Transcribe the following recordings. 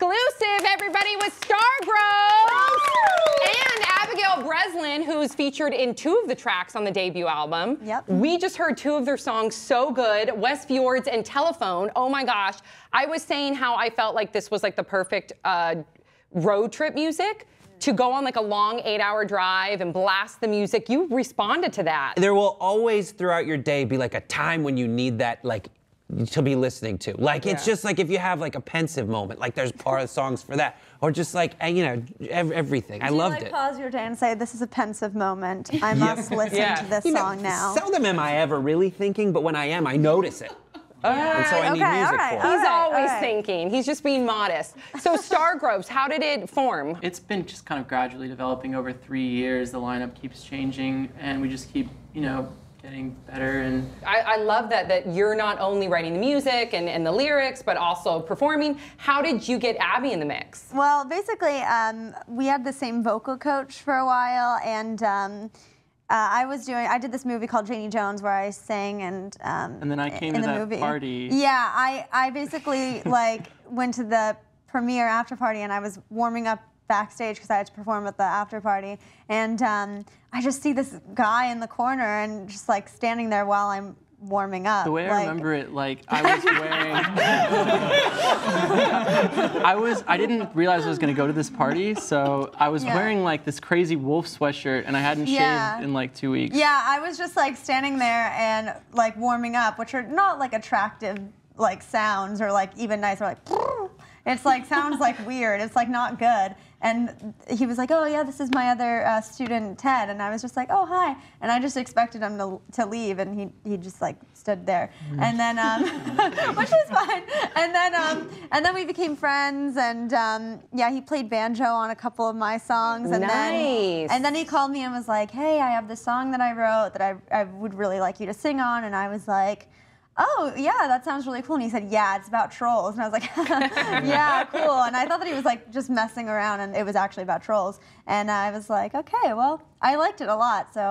exclusive, everybody, with Stargrove and Abigail Breslin, who's featured in 2 of the tracks on the debut album. Yep. We just heard 2 of their songs, so good, West Fjords and Telephone. Oh my gosh. I was saying how I felt like this was like the perfect road trip music to go on like a long 8-hour drive and blast the music. You responded to that. There will always throughout your day be like a time when you need that like to be listening to. Like it's just like if you have like a pensive moment, like there's part of songs for that. Or just like, you know, everything. I loved it. Do you like pause your day and say, this is a pensive moment. I must listen to this song now. Seldom am I ever really thinking, but when I am, I notice it. And so I need music for it. He's always thinking. He's just being modest. So Stargroves, how did it form? It's been just kind of gradually developing over 3 years. The lineup keeps changing, and we just keep, you know, getting better. And I love that you're not only writing the music and the lyrics, but also performing. How did you get Abby in the mix? Well, basically, we had the same vocal coach for a while, and I did this movie called Janie Jones where I sang and then I came to that party. Yeah, I basically like went to the premiere after party and I was warming up backstage because I had to perform at the after party, and I just see this guy in the corner and just like standing there while I'm warming up. The way I remember it, like I was wearing, I didn't realize I was gonna go to this party, so I was wearing like this crazy wolf sweatshirt, and I hadn't shaved in like 2 weeks. Yeah, I was just like standing there and like warming up, which are not like attractive like sounds or like even nice or like. It's like sounds like weird. It's like not good. And he was like, "Oh yeah, this is my other student Ted," and I was just like, "Oh hi," and I just expected him to leave, and he just like stood there, and then which was fine, and then we became friends, and yeah, he played banjo on a couple of my songs, and then he called me and was like, "Hey, I have this song that I wrote that I would really like you to sing on," and I was like, "Oh, yeah, that sounds really cool." And he said, "Yeah, it's about trolls." And I was like, "Yeah, cool." And I thought that he was like just messing around, and it was actually about trolls. And I was like, "Okay, well, I liked it a lot." So,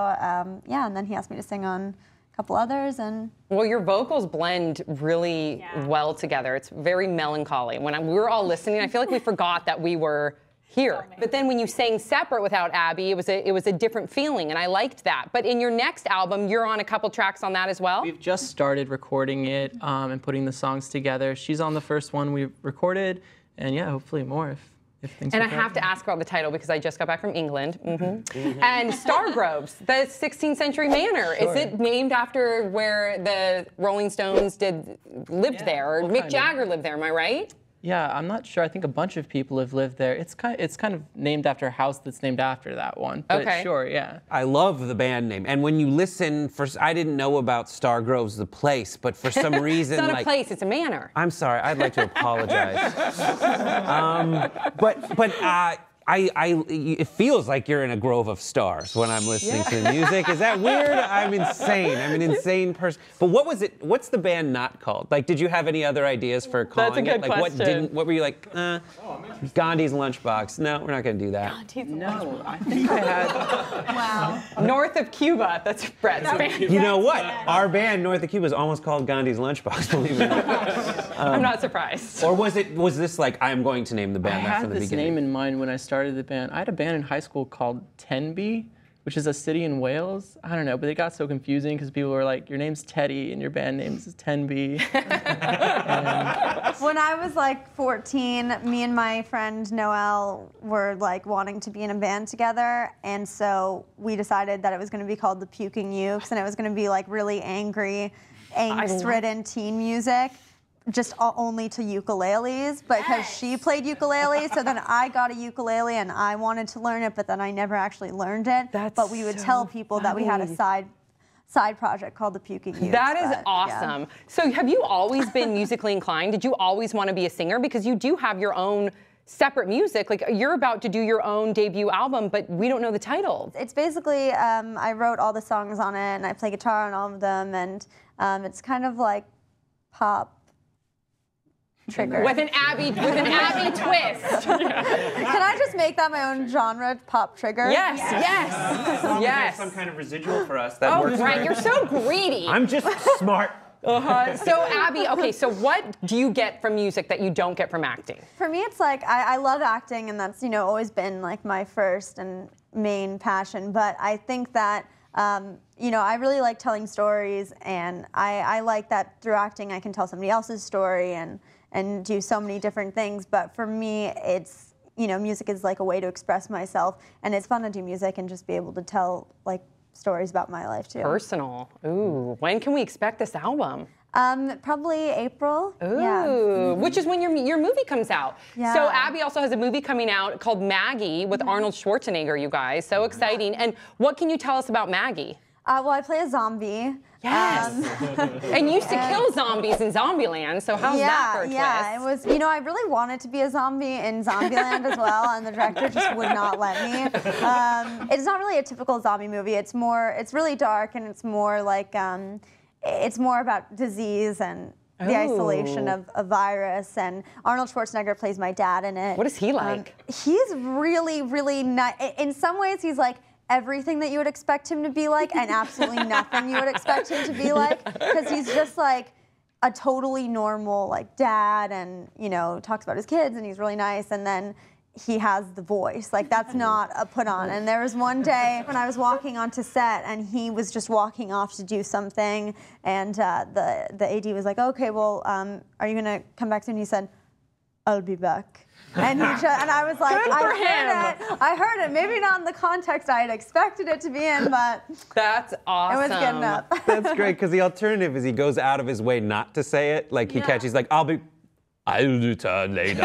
yeah, and then he asked me to sing on a couple others. And well, your vocals blend really well together. It's very melancholy. When we were all listening, I feel like we forgot that we were here. But then when you sang separate without Abby, it was a different feeling, and I liked that. But in your next album, you're on a couple tracks on that as well? We've just started recording it and putting the songs together. She's on the first one we recorded, and yeah, hopefully more if things And I have to ask about the title because I just got back from England. And Stargroves, the 16th century manor. Is it named after where the Rolling Stones lived there, or Mick Jagger lived there, am I right? Yeah, I'm not sure. I think a bunch of people have lived there. It's kind of named after a house that's named after that one. But sure, yeah. I love the band name. And when you listen, I didn't know about Stargroves, the place, but for some reason, it's not a place, it's a manor. I'm sorry, I'd like to apologize. It feels like you're in a grove of stars when I'm listening to the music. Is that weird? I'm insane. I'm an insane person. But what's the band not called? Like, did you have any other ideas for calling it? That's a good question. What were you like, Gandhi's Lunchbox? No, we're not going to do that. No, I think I had... wow. North of Cuba, that's Brett's band. You know what? Our band, North of Cuba, is almost called Gandhi's Lunchbox, believe it or not. I'm not surprised. Or was this like, I'm going to name the band that from the beginning? I had this name in mind when I started the band. I had a band in high school called Tenby, which is a city in Wales. I don't know, but it got so confusing because people were like, your name's Teddy and your band name is Tenby. When I was like 14, me and my friend Noelle were like wanting to be in a band together, and so we decided that it was going to be called the Puking Ukes, and it was going to be like really angry, angst-ridden teen music. Just only to ukuleles, because she played ukulele, so then I got a ukulele and I wanted to learn it, but then I never actually learned it. But we would tell people that we had a side project called the Puking Ukes. That is awesome. Yeah. So have you always been musically inclined? Did you always want to be a singer? Because you do have your own separate music. Like, you're about to do your own debut album, but we don't know the title. It's basically, I wrote all the songs on it, and I play guitar on all of them, and it's kind of like pop trigger. With an Abby twist. Can I just make that my own genre, pop trigger? Yes. As long as there's some kind of residual for us, that works. Right, you're so greedy. I'm just smart. So Abby, okay, so what do you get from music that you don't get from acting? For me, it's like I love acting, and that's always been like my first and main passion. But I think that I really like telling stories, and I like that through acting I can tell somebody else's story and do so many different things. But for me, it's music is like a way to express myself, and it's fun to do music and just be able to tell like stories about my life too. Personal. Ooh, when can we expect this album? Probably April. Ooh, yeah. which is when your movie comes out. Yeah. So Abby also has a movie coming out called Maggie with Arnold Schwarzenegger, you guys. So exciting. And what can you tell us about Maggie? Well, I play a zombie. Yes. And you used to kill zombies in Zombieland, so how's that for a twist? Yeah, it was, I really wanted to be a zombie in Zombieland as well, and the director just would not let me. It's not really a typical zombie movie. It's really dark, and it's more like, it's more about disease and the isolation of a virus, and Arnold Schwarzenegger plays my dad in it. What is he like? He's really, really nice. In some ways, he's like everything that you would expect him to be like, and absolutely nothing you would expect him to be like, because he's just like a totally normal like dad, and talks about his kids, and he's really nice, and then he has the voice. Like, that's not a put on. And there was one day when I was walking onto set, and he was just walking off to do something, and the AD was like, okay, well, are you gonna come back soon? He said, I'll be back. And I was like, I heard it. Maybe not in the context I had expected it to be in, but that's awesome. It was good enough. That's great, because the alternative is he goes out of his way not to say it. Like he's like, I'll return later.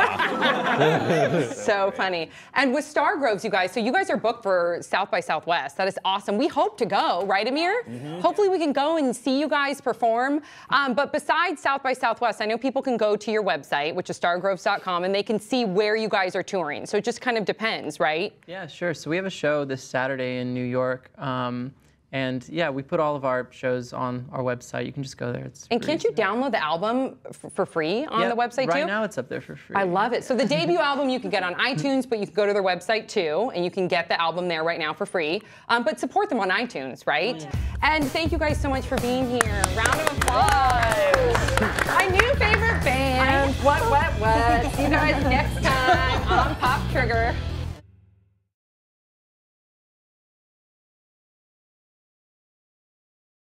So funny. And with Stargroves, you guys, so you guys are booked for South by Southwest. That is awesome. We hope to go, right, Amir? Hopefully we can go and see you guys perform. But besides South by Southwest, I know people can go to your website, which is stargroves.com, and they can see where you guys are touring. So it just kind of depends, right? Yeah, sure. So we have a show this Saturday in New York. And yeah, we put all of our shows on our website. You can just go there. And can't you download the album for free on the website too? Right now it's up there for free. I love it. So the debut album you can get on iTunes, but you can go to their website too, and you can get the album there right now for free. But support them on iTunes, right? Yeah. And thank you guys so much for being here. Round of applause. My new favorite band. What? See you guys next